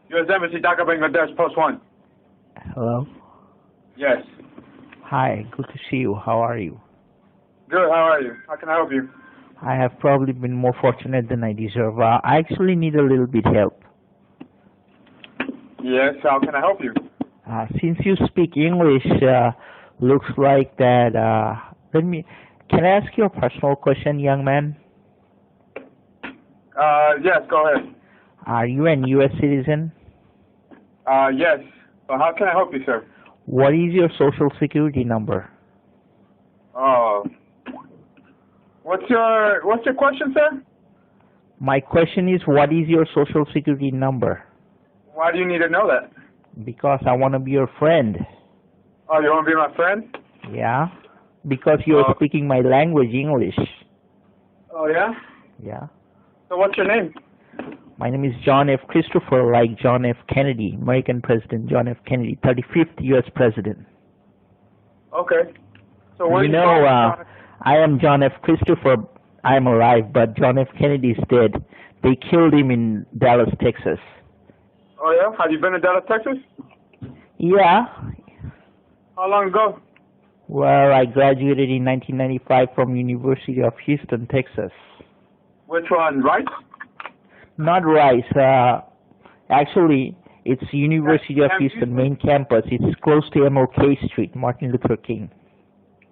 U.S. Embassy, Dhaka, Bangladesh, post 1. Hello. Yes. Hi, good to see you. How are you? Good, how are you? How can I help you? I have probably been more fortunate than I deserve. I actually need a little bit help. Yes, how can I help you? Since you speak English, looks like that, can I ask you a personal question, young man? Yes, go ahead. Are you an U.S. citizen? Yes. Well, how can I help you, sir? What is your social security number? What's your question, sir? My question is, what is your social security number? Why do you need to know that? Because I want to be your friend. Oh, you want to be my friend? Yeah? Because you're speaking my language, English. Oh, yeah? Yeah. So what's your name? My name is John F. Christopher, like John F. Kennedy, American President John F. Kennedy, 35th U.S. President. Okay. So where you know, I am John F. Christopher. I am alive, but John F. Kennedy is dead. They killed him in Dallas, Texas. Oh, yeah? Have you been to Dallas, Texas? Yeah. How long ago? Well, I graduated in 1995 from University of Houston, Texas. Which one, Rice? Not Rice. Actually, it's University of Houston main campus. It's close to MLK Street, Martin Luther King.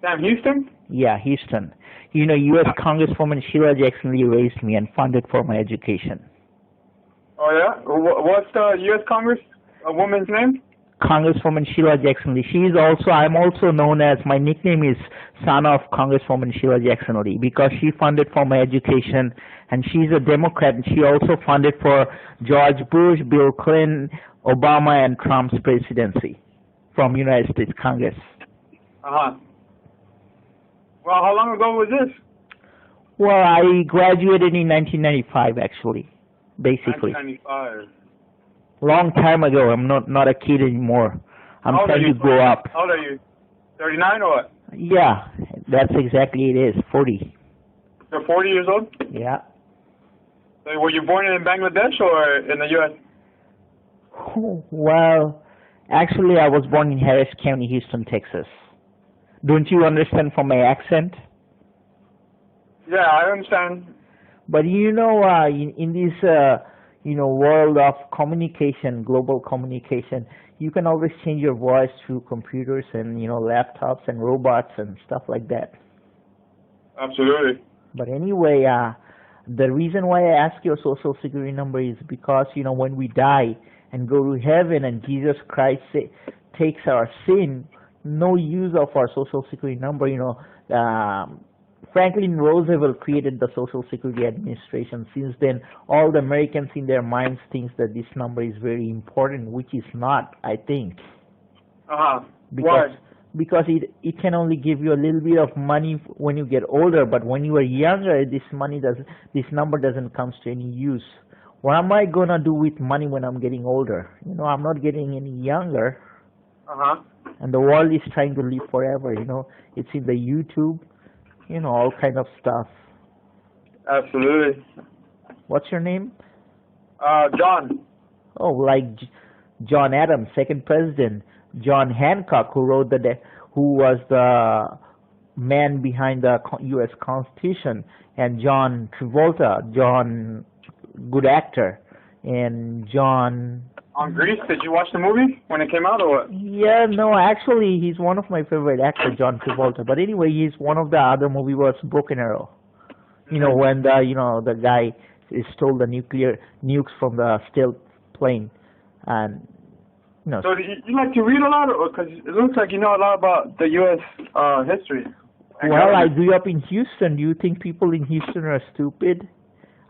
Sam Houston? Yeah, Houston. You know, U.S. Congresswoman Sheila Jackson Lee raised me and funded for my education. Oh, yeah? What's the U.S. Congress woman's name? Congresswoman Sheila Jackson Lee. I'm also known as, my nickname is son of Congresswoman Sheila Jackson Lee because she funded for my education, and she's a Democrat, and she also funded for George Bush, Bill Clinton, Obama, and Trump's presidency from United States Congress. Uh-huh. Well, how long ago was this? Well, I graduated in 1995, actually, basically. 1995. Long time ago. I'm not a kid anymore. I'm trying to grow up. How old are you? 39 or what? Yeah, that's exactly it is. 40. You're 40 years old? Yeah. So were you born in Bangladesh or in the U.S.? Well, actually, I was born in Harris County, Houston, Texas. Don't you understand from my accent? Yeah, I understand. But you know, in this world of communication, global communication, you can always change your voice through computers and laptops and robots and stuff like that. Absolutely. But anyway, the reason why I ask your social security number is because when we die and go to heaven and Jesus Christ takes our sin, no use of our social security number. Franklin Roosevelt created the Social Security Administration. Since then, all the Americans in their minds think that this number is very important, which is not, I think. Uh-huh. Why? Why? Because it can only give you a little bit of money when you get older, but when you are younger, this number doesn't come to any use. What am I gonna do with money when I'm getting older? I'm not getting any younger. Uh-huh. And the world is trying to live forever. It's in the YouTube. All kind of stuff. Absolutely. What's your name? John. Oh, like John Adams, second president. John Hancock, who was the man behind the U.S. Constitution, and John Travolta, John, good actor, and John. On Grease, did you watch the movie when it came out or what? Yeah, no, actually, he's one of my favorite actors, John Travolta. But anyway, he's one of the other movie was Broken Arrow. When the guy stole the nukes from the stealth plane, and So you like to read a lot, because it looks like you know a lot about the U.S. History. Well, I grew up in Houston. Do you think people in Houston are stupid?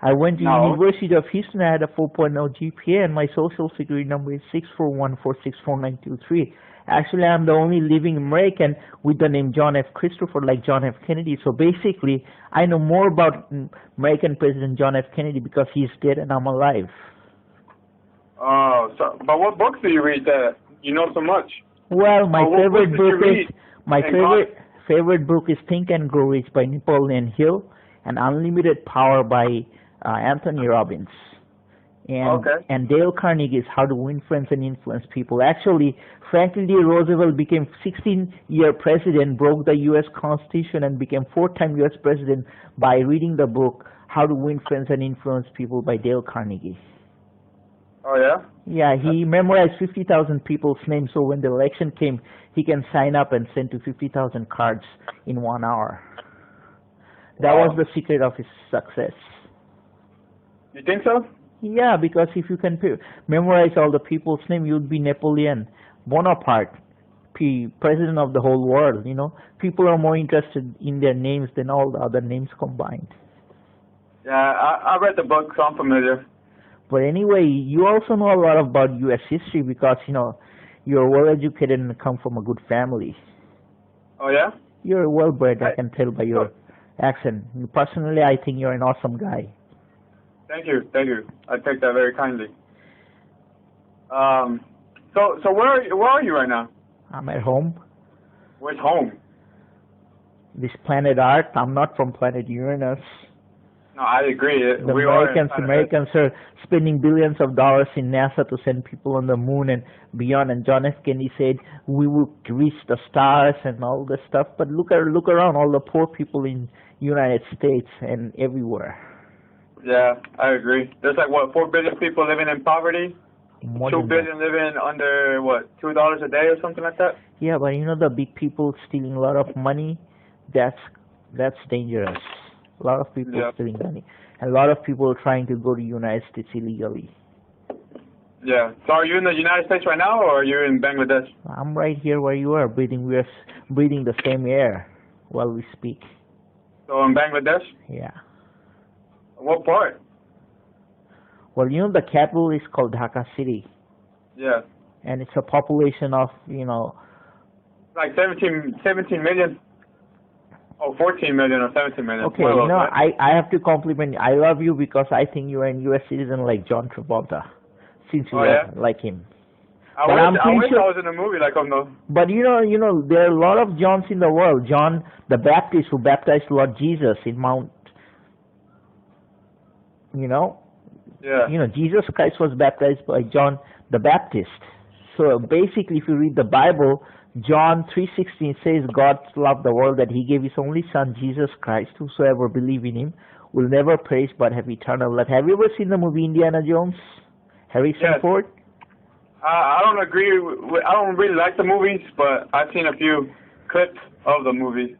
I went to University of Houston. I had a 4.0 GPA, and my social security number is 641464923. Actually, I'm the only living American with the name John F. Christopher, like John F. Kennedy. So basically, I know more about American President John F. Kennedy because he's dead and I'm alive. Oh, but what books do you read that you know so much? Well, my favorite book is Think and Grow Rich by Napoleon Hill, and Unlimited Power by Anthony Robbins. And Dale Carnegie's How to Win Friends and Influence People. Actually, Franklin D. Roosevelt became 16-year president, broke the U.S. Constitution, and became 4-time U.S. president by reading the book How to Win Friends and Influence People by Dale Carnegie. Oh, yeah? Yeah, he memorized 50,000 people's names, so when the election came, he can sign up and send to 50,000 cards in 1 hour. That was the secret of his success. You think so? Yeah, because if you can memorize all the people's name, you'd be Napoleon Bonaparte, president of the whole world. You know, people are more interested in their names than all the other names combined. Yeah, I read the book, so I'm familiar. But anyway, you also know a lot about U.S. history because, you know, you're well-educated and come from a good family. Oh, yeah? You're well-bred, I can tell by your accent. Personally, I think you're an awesome guy. Thank you. I take that very kindly. So where are you right now? I'm at home. Where's home? This planet Earth. I'm not from planet Uranus. No, I agree. The Americans are spending billions of dollars in NASA to send people on the moon and beyond. And John F. Kennedy said we will reach the stars and all this stuff. But look around, all the poor people in United States and everywhere. Yeah, I agree. There's like, what, 4 billion people living in poverty? 2 billion living under, what, $2 a day or something like that? Yeah, but you know the big people stealing a lot of money? That's dangerous. A lot of people stealing money. And a lot of people are trying to go to the United States illegally. Yeah. So are you in the United States right now, or are you in Bangladesh? I'm right here where you are, breathing. We are breathing the same air while we speak. So in Bangladesh? Yeah. What part? Well, you know the capital is called Dhaka City. Yeah. And it's a population of, you know... Like 17 million? Oh, 14 million or 17 million. Okay, you know, I have to compliment you. I love you because I think you are a U.S. citizen like John Travolta, since you are like him. I wish I was in a movie like him, though. But you know, there are a lot of Johns in the world. John the Baptist, who baptized Lord Jesus in Mount... You know? Yeah. You know, Jesus Christ was baptized by John the Baptist. So basically, if you read the Bible, John 3:16 says God loved the world that he gave his only son, Jesus Christ. Whosoever believe in him will never perish but have eternal life. Have you ever seen the movie Indiana Jones? Harrison Ford? I don't agree. I don't really like the movies, but I've seen a few clips of the movies.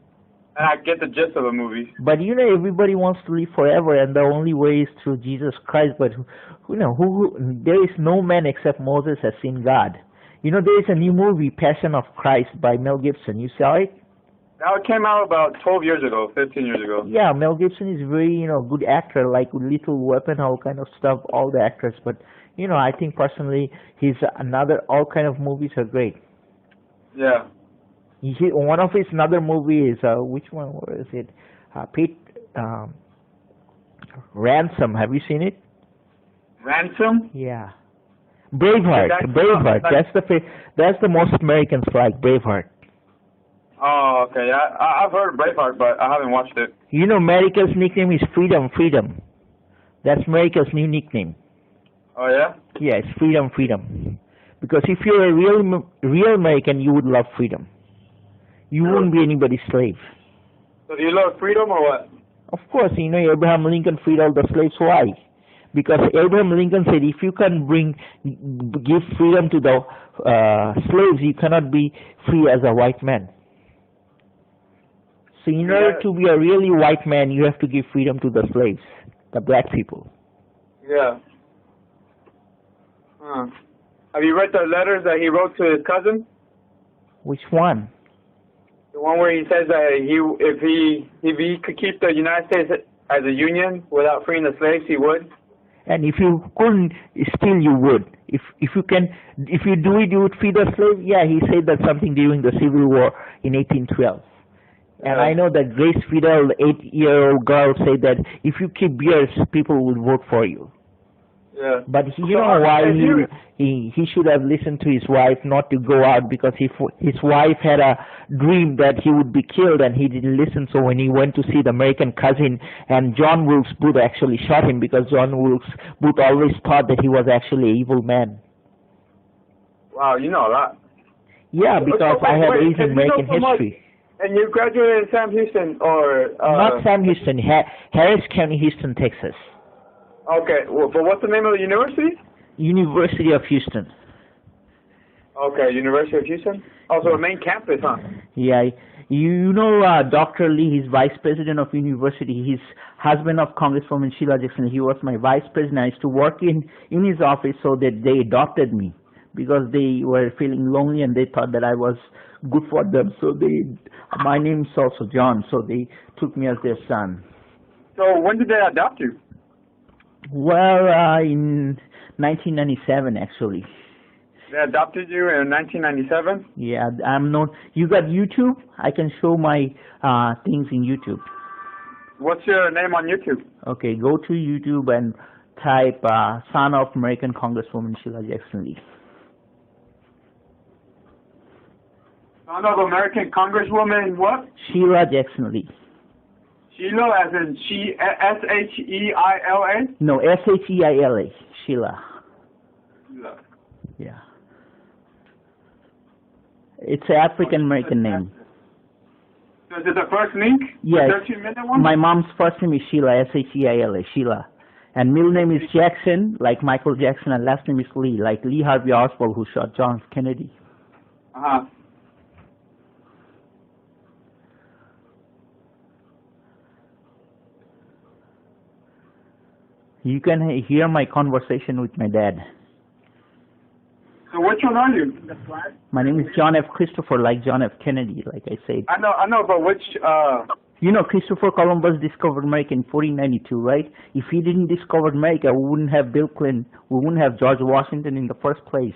And I get the gist of the movies. But you know, everybody wants to live forever, and the only way is through Jesus Christ. But there is no man except Moses has seen God. You know, there is a new movie, Passion of Christ, by Mel Gibson. You saw it? Now it came out about 12 years ago, 15 years ago. Yeah, Mel Gibson is very, good actor, like Little Weapon, all kind of stuff, all the actors. But, I think personally, all kind of movies are great. Yeah. One of his another movie is, which one was it? Ransom. Have you seen it? Ransom? Yeah. Braveheart. That's the most Americans like, Braveheart. Oh, okay. I've heard of Braveheart, but I haven't watched it. You know, America's nickname is Freedom. That's America's new nickname. Oh, yeah? Yeah, it's Freedom. Because if you're a real American, you would love freedom. You wouldn't be anybody's slave. So do you love freedom or what? Of course, Abraham Lincoln freed all the slaves. Why? Because Abraham Lincoln said, if you can give freedom to the slaves, you cannot be free as a white man. So in order to be a really white man, you have to give freedom to the slaves, the black people. Yeah. Have you read the letters that he wrote to his cousin? Which one? The one where he says that if he could keep the United States as a union without freeing the slaves, he would. And if you couldn't, still you would. If you do it, you would free the slaves. Yeah, he said that something during the Civil War in 1812. And I know that Grace Fidel, the 8-year-old girl, said that if you keep beers, people will vote for you. Yeah. But you know why he should have listened to his wife not to go out, because his wife had a dream that he would be killed and he didn't listen. So when he went to see the American cousin, and John Wilkes Booth actually shot him, because John Wilkes Booth always thought that he was actually an evil man. Wow, you know a lot. Yeah, because I have Asian American history. And you graduated in Sam Houston, or not Sam Houston, Harris County, Houston, Texas. Okay, well, but what's the name of the university? University of Houston. Okay, University of Houston. Also, the main campus, huh? Yeah, you know Dr. Lee, he's vice president of university. He's husband of Congresswoman Sheila Jackson. He was my vice president. I used to work in his office, so that they adopted me because they were feeling lonely and they thought that I was good for them. So my name's also John, so they took me as their son. So when did they adopt you? Well, in 1997, actually. They adopted you in 1997? Yeah, I'm not. You got YouTube? I can show my things in YouTube. What's your name on YouTube? Okay, go to YouTube and type son of American Congresswoman Sheila Jackson Lee. Son of American Congresswoman what? Sheila Jackson Lee. Sheila, as in S-H-E-I-L-A? No, S-H-E-I-L-A. Sheila. Sheila. Yeah. It's an African American name. So is it the first link? Yes. The 13-minute one? My mom's first name is Sheila, S-H-E-I-L-A, Sheila. And middle name is Jackson, like Michael Jackson, and last name is Lee, like Lee Harvey Oswald, who shot John F. Kennedy. Uh-huh. You can hear my conversation with my dad. So which one are you? My name is John F. Christopher, like John F. Kennedy, like I said. I know, but which, You know, Christopher Columbus discovered America in 1492, right? If he didn't discover America, we wouldn't have Bill Clinton, we wouldn't have George Washington in the first place.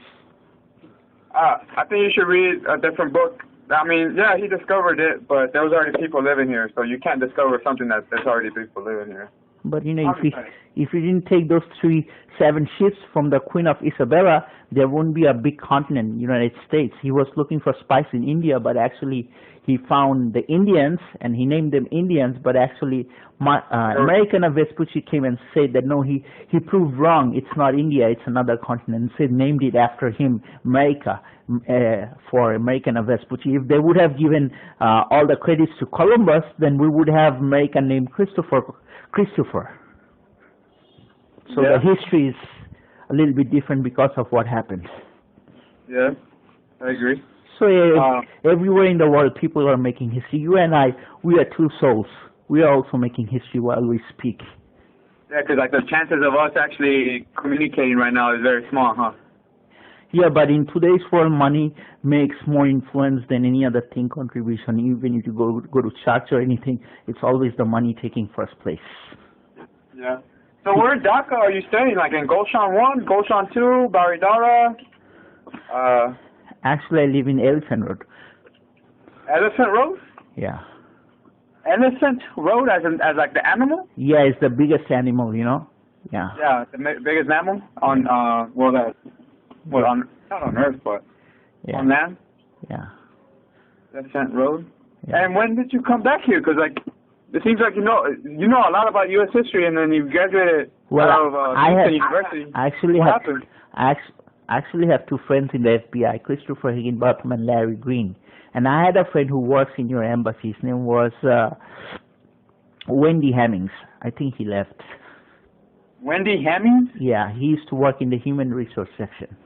I think you should read a different book. I mean, yeah, he discovered it, but there was already people living here, so you can't discover something that there's already people living here. But you know, if we didn't take those 7 ships from the Queen of Isabella, there wouldn't be a big continent, United States. He was looking for spice in India, but actually he found the Indians and he named them Indians. But actually, American Vespucci came and said that no, he proved wrong. It's not India, it's another continent. And named it after him, America, for American Vespucci. If they would have given all the credits to Columbus, then we would have American named Christopher. So yeah. The history is a little bit different because of what happened. Yeah, I agree. So everywhere in the world, people are making history. You and I, we are two souls. We are also making history while we speak. Yeah, because like the chances of us actually communicating right now is very small, huh? Yeah, but in today's world, money makes more influence than any other thing contribution. Even if you go to church or anything, it's always the money taking first place. Yeah. So where in Dhaka are you staying? Like in Gulshan 1, Gulshan 2, Baridara? Actually, I live in Elephant Road. Elephant Road? Yeah. Elephant Road as like the animal? Yeah, it's the biggest animal, Yeah. Yeah, the biggest animal on, not on Earth, but on land? Yeah. Elephant Road? Yeah. And when did you come back here? Because like, it seems like you know a lot about U.S. history, and then you graduated out of University. I actually have 2 friends in the FBI, Christopher Higginbotham and Larry Green. And I had a friend who works in your embassy. His name was Wendy Hemmings. I think he left. Wendy Hemmings? Yeah, he used to work in the human resource section.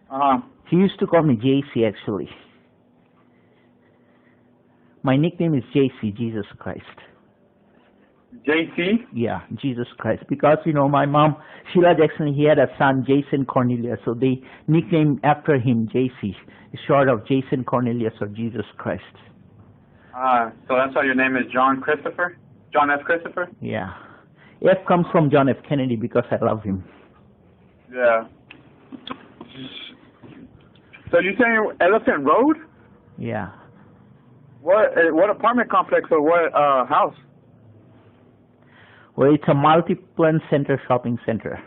Uh-huh. He used to call me JC, actually. My nickname is JC, Jesus Christ. JC? Yeah, Jesus Christ. Because, my mom, Sheila Jackson, he had a son, Jason Cornelius, so they nicknamed after him JC, short of Jason Cornelius or Jesus Christ. So that's why your name is John Christopher? John F. Christopher? Yeah. F comes from John F. Kennedy because I love him. Yeah. So you're saying Elephant Road? Yeah. What apartment complex or what house? Well, it's a multi-plan center shopping center.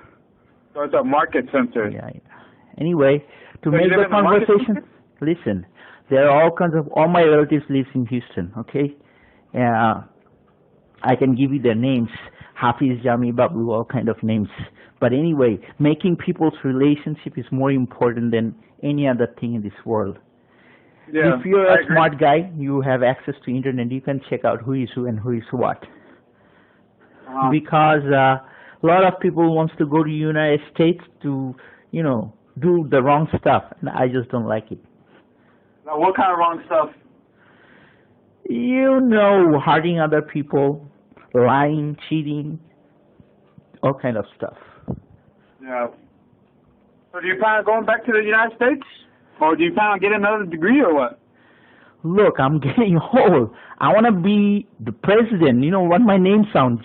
So So it's a market center. Yeah. Anyway, to So make you live the in the market conversation, center? listen, there are all my relatives live in Houston, okay? I can give you their names, Hafiz, Jami, Babu, all kind of names. But anyway, making people's relationship is more important than any other thing in this world. Yeah, if you're I a agree. smart guy, you have access to internet, you can check out who is who and who is what. Because a lot of people wants to go to United States to, do the wrong stuff, and I just don't like it. Now, what kind of wrong stuff? Hurting other people, lying, cheating, all kind of stuff. Yeah. So do you plan on going back to the United States? Or do you plan on getting another degree or what? Look, I'm getting old. I want to be the president. You know what my name sounds?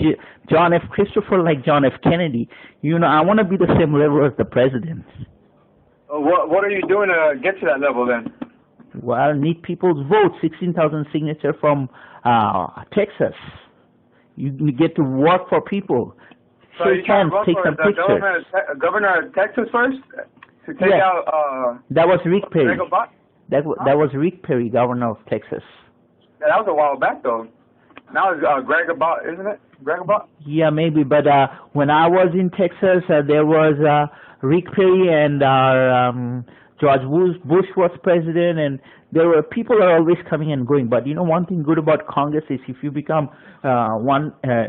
John F. Christopher, like John F. Kennedy. I want to be the same level as the president. What are you doing to get to that level then? Well, I need people's votes, 16,000 signatures from Texas. You get to work for people. So you trying to vote take for some the pictures. governor of Texas first? To take out... that was Rick Perry. That was Rick Perry, governor of Texas. Yeah, that was a while back, though. Now it's Greg Abbott, isn't it? Greg Abbott? Yeah, maybe. But when I was in Texas, there was Rick Perry and George Bush was president, and there were people are always coming and going. But one thing good about Congress is if you become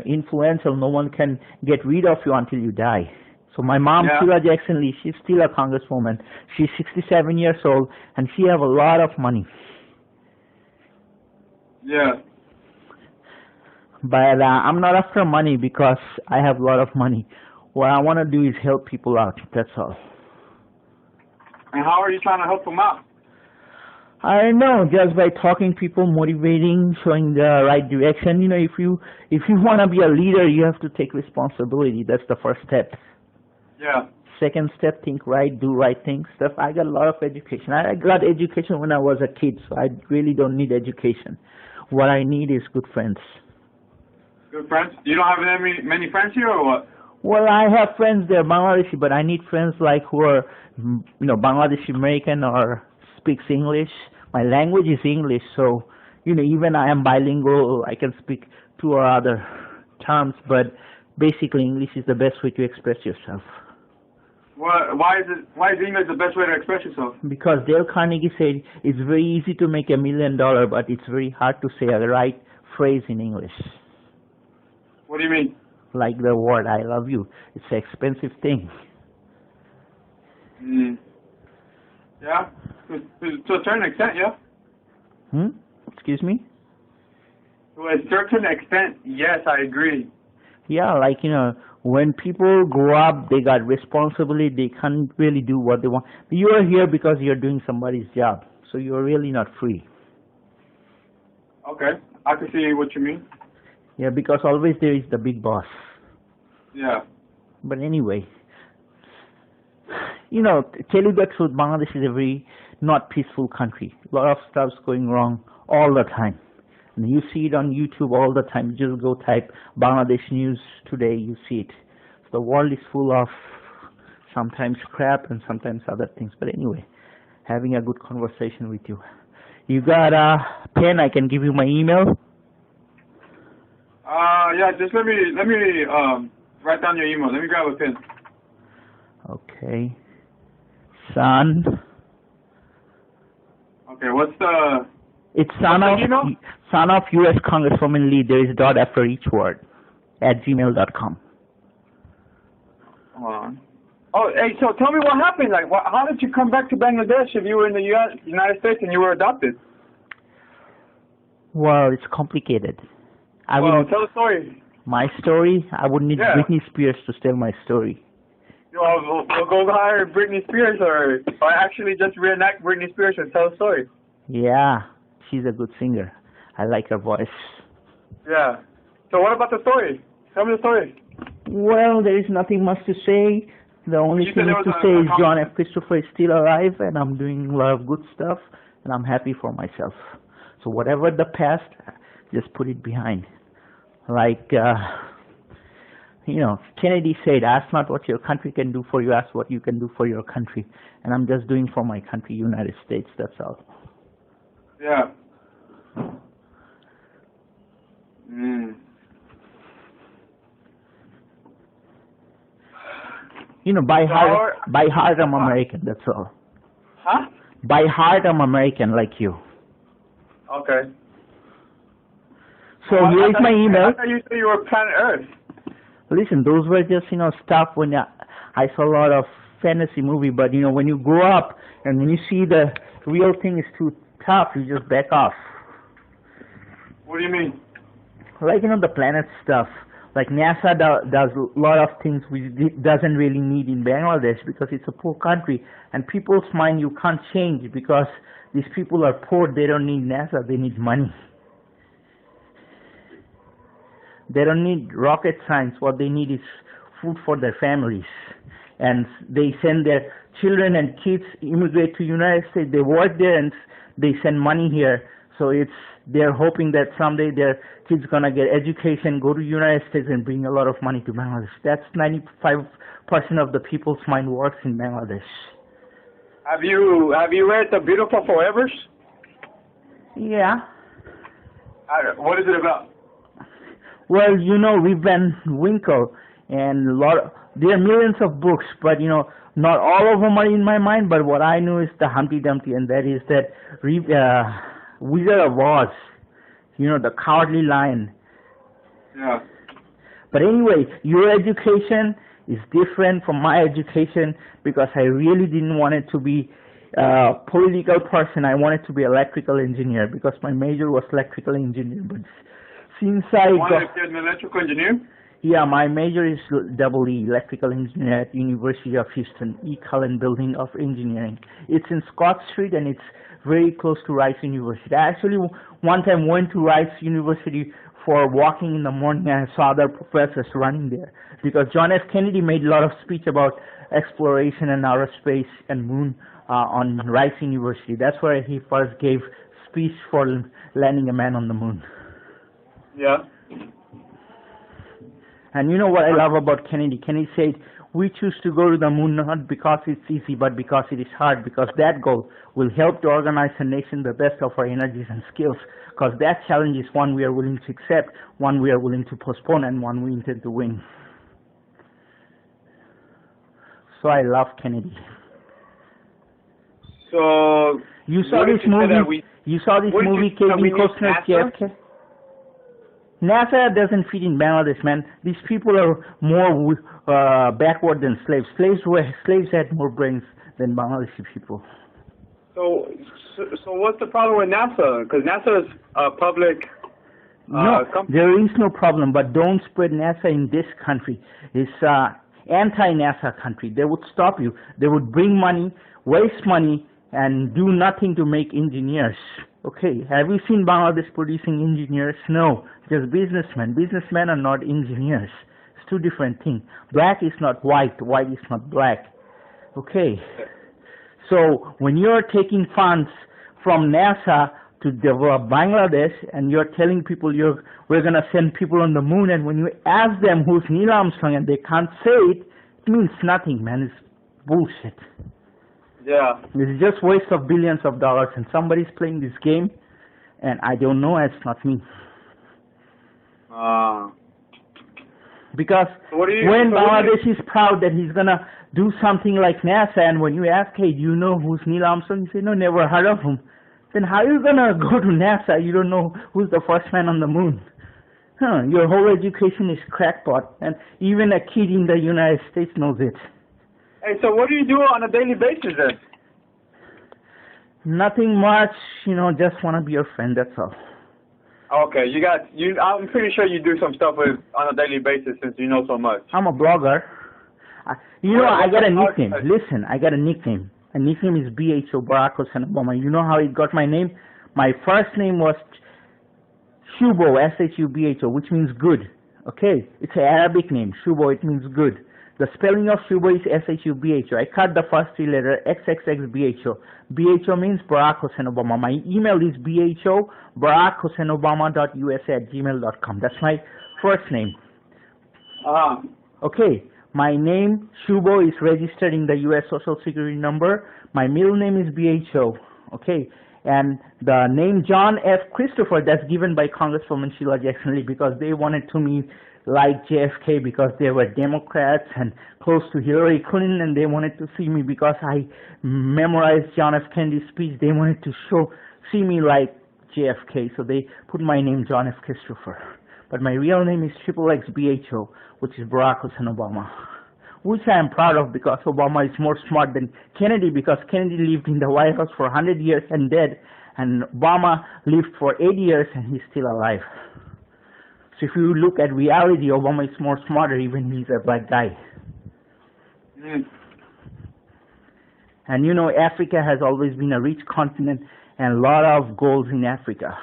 influential, no one can get rid of you until you die. So my mom, Sheila Jackson Lee, she's still a congresswoman. She's 67 years old, and she have a lot of money. Yeah. But I'm not after money because I have a lot of money. What I want to do is help people out. That's all. And how are you trying to help them out? I don't know, just by talking to people, motivating, showing the right direction. If you want to be a leader, you have to take responsibility. That's the first step. Yeah. Second step, think right, do right things. Stuff. I got a lot of education. I got education when I was a kid, so I really don't need education. What I need is good friends. Good friends? You don't have many friends here, or what? Well, I have friends, they're Bangladeshi, but I need friends like who are, Bangladeshi American or speaks English. My language is English, so, even I am bilingual, I can speak two or other terms, but basically English is the best way to express yourself. Why is English the best way to express yourself? Because Dale Carnegie said it's very easy to make $1 million, but it's very hard to say the right phrase in English. What do you mean? Like the word I love you. It's an expensive thing. Yeah? To a certain extent, yeah? Excuse me? To a certain extent, yes, I agree. Yeah, like, when people grow up, they got responsibility, they can't really do what they want. You are here because you're doing somebody's job, so you're really not free. Okay, I can see what you mean. Yeah, because always there is the big boss. Yeah. But anyway, tell you the truth, Bangladesh is a very not peaceful country. A lot of stuff's going wrong all the time. And you see it on YouTube all the time. You just go type Bangladesh news today, you see it. So the world is full of sometimes crap and sometimes other things. But anyway, having a good conversation with you. You got a pen? I can give you my email. Yeah, just let me write down your email. Let me grab a pen. Okay. Son. Okay, what's the... It's son of U.S. Congresswoman Lee. There is a dot after each word. @gmail.com. Hold on. Oh, hey, so tell me what happened. Like, how did you come back to Bangladesh if you were in the United States and you were adopted? Well, it's complicated. Tell the story. My story? I would need Britney Spears to tell my story. We'll go hire Britney Spears or actually just reenact Britney Spears and tell the story. Yeah, she's a good singer. I like her voice. Yeah. So what about the story? Tell me the story. Well, there is nothing much to say. The only thing to say is John F. Christopher is still alive, and I'm doing a lot of good stuff, and I'm happy for myself. So whatever the past, just put it behind. Like, You know, Kennedy said, ask not what your country can do for you, ask what you can do for your country. And I'm just doing for my country, United States, that's all. Yeah. You know, by heart I'm American, that's all. Huh? By heart I'm American, like you. Okay. So here's my email. I thought you said you were planet Earth. Listen, those were just, you know, stuff when I saw a lot of fantasy movie, but, you know, when you grow up and when you see the real thing is too tough, you just back off. What do you mean? Like, you know, the planet stuff. Like NASA does a lot of things which it doesn't really need in Bangladesh because it's a poor country. And people's mind you can't change because these people are poor. They don't need NASA. They need money. They don't need rocket science. What they need is food for their families. And they send their children and kids immigrate to United States. They work there and they send money here. So they're hoping that someday their kids gonna get education, go to United States, and bring a lot of money to Bangladesh. That's 95% of the people's mind works in Bangladesh. Have you read The Beautiful Forevers? Yeah. What is it about? Well, you know, Rip Van Winkle and there are millions of books, but you know, not all of them are in my mind. But what I know is the Humpty Dumpty, and that is that Wizard of Oz. You know, the Cowardly Lion. Yeah. But anyway, your education is different from my education because I really didn't want it to be a political person. I wanted to be electrical engineer because my major was electrical engineer. But since I wanted to be an electrical engineer? Yeah, my major is EE, electrical engineer at University of Houston, E. Cullen Building of Engineering. It's in Scott Street and it's very close to Rice University. I actually one time went to Rice University for walking in the morning and I saw other professors running there because John F. Kennedy made a lot of speech about exploration and outer space and moon on Rice University. That's where he first gave speech for landing a man on the moon. Yeah. And you know what I love about Kennedy? Kennedy said, we choose to go to the moon not because it's easy, but because it is hard, because that goal will help to organize a nation the best of our energies and skills, because that challenge is one we are willing to accept, one we are willing to postpone, and one we intend to win. So I love Kennedy. So you saw this movie? You saw this movie, Kevin Costner, JFK? NASA doesn't fit in Bangladesh, man. These people are more backward than slaves. Slaves had more brains than Bangladeshi people. So what's the problem with NASA? Because NASA is a public company. There is no problem, but don't spread NASA in this country. It's anti-NASA country. They would stop you. They would bring money, waste money, and do nothing to make engineers. Okay, have you seen Bangladesh producing engineers? No, just businessmen. Businessmen are not engineers. It's two different things. Black is not white, white is not black. Okay, so when you're taking funds from NASA to develop Bangladesh and you're telling people we're going to send people on the moon, and when you ask them who's Neil Armstrong and they can't say it, it means nothing, man. It's bullshit. Yeah. It's just waste of billions of dollars, and somebody's playing this game, and I don't know, it's not me. Because when Bangladesh is proud that he's going to do something like NASA, and when you ask, hey, do you know who's Neil Armstrong? You say, no, never heard of him. Then how are you going to go to NASA? You don't know who's the first man on the moon. Your whole education is crackpot, and even a kid in the United States knows it. Hey, so what do you do on a daily basis then? Nothing much, just want to be your friend, that's all. Okay, I'm pretty sure you do some stuff on a daily basis since you know so much. I'm a blogger. I got a nickname. Listen, I got a nickname. My nickname is BHO, Barack Hussein Obama. You know how it got my name? My first name was Shubo, S-H-U-B-H-O, which means good. Okay? It's an Arabic name. Shubo, it means good. The spelling of Shubo is S-H-U-B-H-O. I cut the first three letters, XXXBHO. BHO means Barack Hussein Obama. My email is BHO, BarackHusseinObama.usa@gmail.com. That's my first name. Okay, my name, Shubo, is registered in the U.S. Social Security number. My middle name is BHO. Okay, and the name John F. Christopher, that's given by Congresswoman Sheila Jackson Lee because they wanted to me like JFK because they were Democrats and close to Hillary Clinton, and they wanted to see me because I memorized John F. Kennedy's speech. They wanted to see me like JFK, so they put my name John F. Christopher. But my real name is XXXBHO, which is Barack Hussein Obama, which I am proud of because Obama is more smart than Kennedy because Kennedy lived in the White House for 100 years and dead, and Obama lived for 8 years and he's still alive. So if you look at reality, Obama is more smarter even he's a black guy. And you know, Africa has always been a rich continent and a lot of gold in Africa.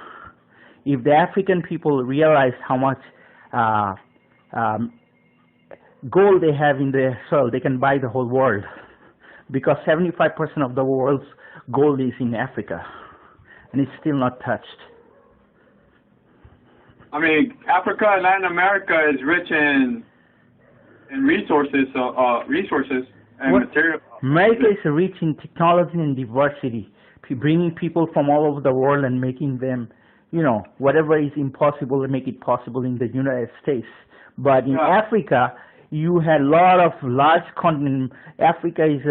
If the African people realized how much gold they have in their soil, they can buy the whole world. Because 75% of the world's gold is in Africa, and it's still not touched. I mean, Africa and Latin America is rich in resources, and material. America is rich in technology and diversity, bringing people from all over the world and making them, you know, whatever is impossible to make it possible in the United States. But in Africa, you had a lot of large continent. Africa is 2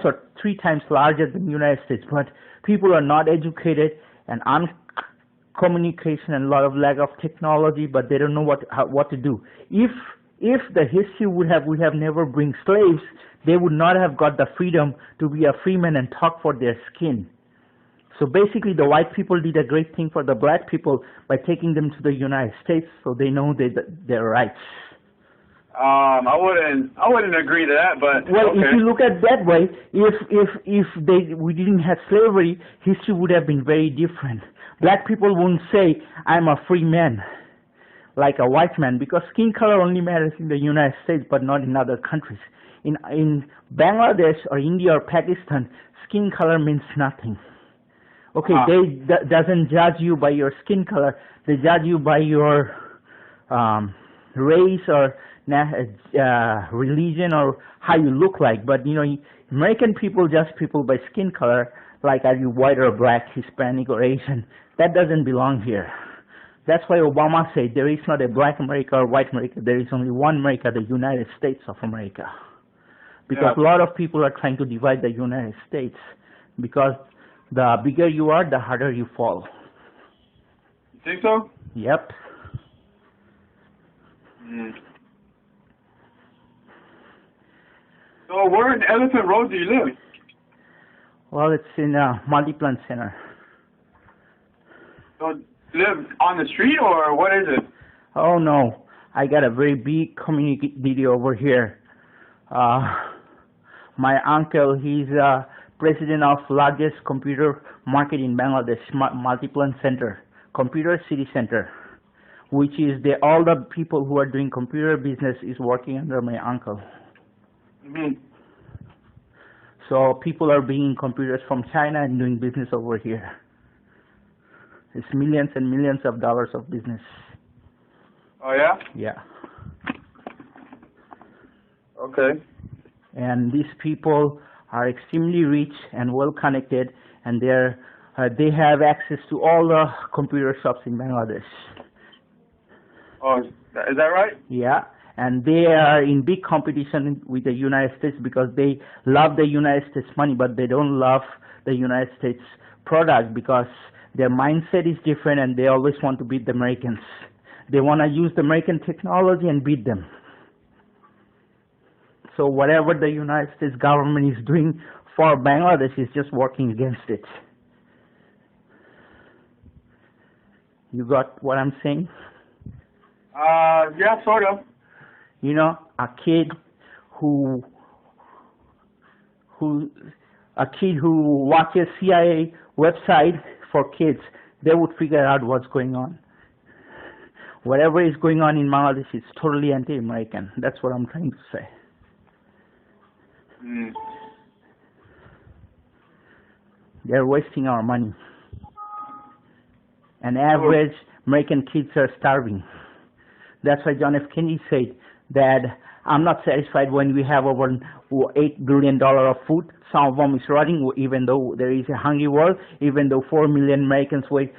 or 3 times larger than the United States, but people are not educated and communication and a lot of lack of technology, but they don't know what to do. If the history we have never bring slaves, they would not have got the freedom to be a free man and talk for their skin. So basically, the white people did a great thing for the black people by taking them to the United States, so they know their rights. I wouldn't agree to that, but well, okay. If you look at it that way, if we didn't have slavery, history would have been very different. Black people wouldn't say, I'm a free man, like a white man, because skin color only matters in the United States, but not in other countries. In Bangladesh or India or Pakistan, skin color means nothing. Okay, they doesn't judge you by your skin color. They judge you by your race or religion or how you look like. But you know, American people judge people by skin color, like are you white or black, Hispanic or Asian. That doesn't belong here. That's why Obama said there is not a black America or white America. There is only one America, the United States of America. Because a lot of people are trying to divide the United States. Because the bigger you are, the harder you fall. You think so? Yep. So where in Elephant Road do you live? Well, it's in a multi-plant center. So you live on the street or what is it? Oh no, I got a very big community over here. My uncle, he's president of largest computer market in Bangladesh, multi-plant center, computer city center, which is all the people who are doing computer business is working under my uncle. So people are bringing computers from China and doing business over here. It's millions and millions of dollars of business. Oh yeah? Yeah. Okay. And these people are extremely rich and well connected, and they have access to all the computer shops in Bangladesh. Oh, is that right? Yeah, and they are in big competition with the United States because they love the United States money, but they don't love the United States product because their mindset is different and they always want to beat the Americans. They want to use the American technology and beat them. So whatever the United States government is doing for Bangladesh is just working against it. You got what I'm saying? Yeah, sort of. You know, a kid who watches CIA website for kids, they would figure out what's going on. Whatever is going on in Bangladesh is totally anti-American. That's what I'm trying to say. They're wasting our money. And average American kids are starving. That's why John F. Kennedy said that I'm not satisfied when we have over $8 billion of food. Some of them is rotting, even though there is a hungry world, even though 4 million Americans wait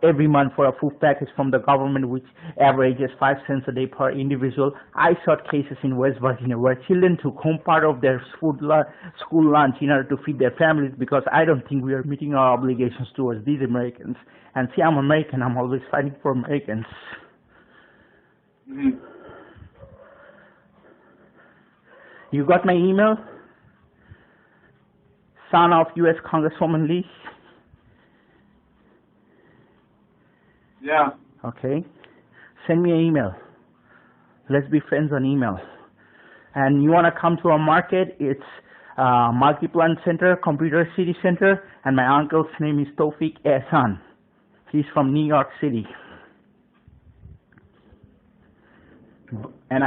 every month for a food package from the government, which averages 5 cents a day per individual. I saw cases in West Virginia where children took home part of their school lunch in order to feed their families, because I don't think we are meeting our obligations towards these Americans. And see, I'm American. I'm always fighting for Americans. Mm-hmm. You got my email? Son of U.S. Congresswoman Lee? Yeah. Okay. Send me an email. Let's be friends on email. And you want to come to our market? It's Multi-Plant Center, Computer City Center, and my uncle's name is Tawfiq Ehsan. He's from New York City. And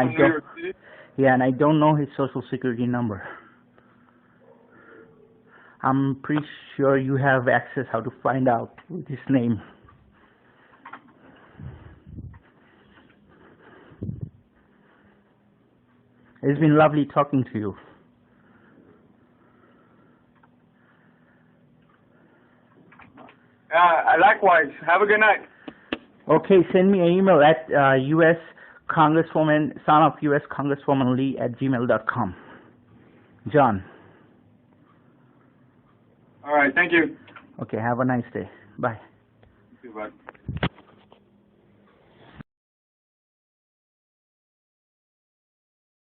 I don't know his social security number. I'm pretty sure you have access how to find out with his name. It's been lovely talking to you. Likewise. Have a good night. Okay, send me an email at U.S. Congresswoman, son of U.S. Congresswoman Lee at gmail.com. John. All right. Thank you. Okay, have a nice day. Bye. You too, bud.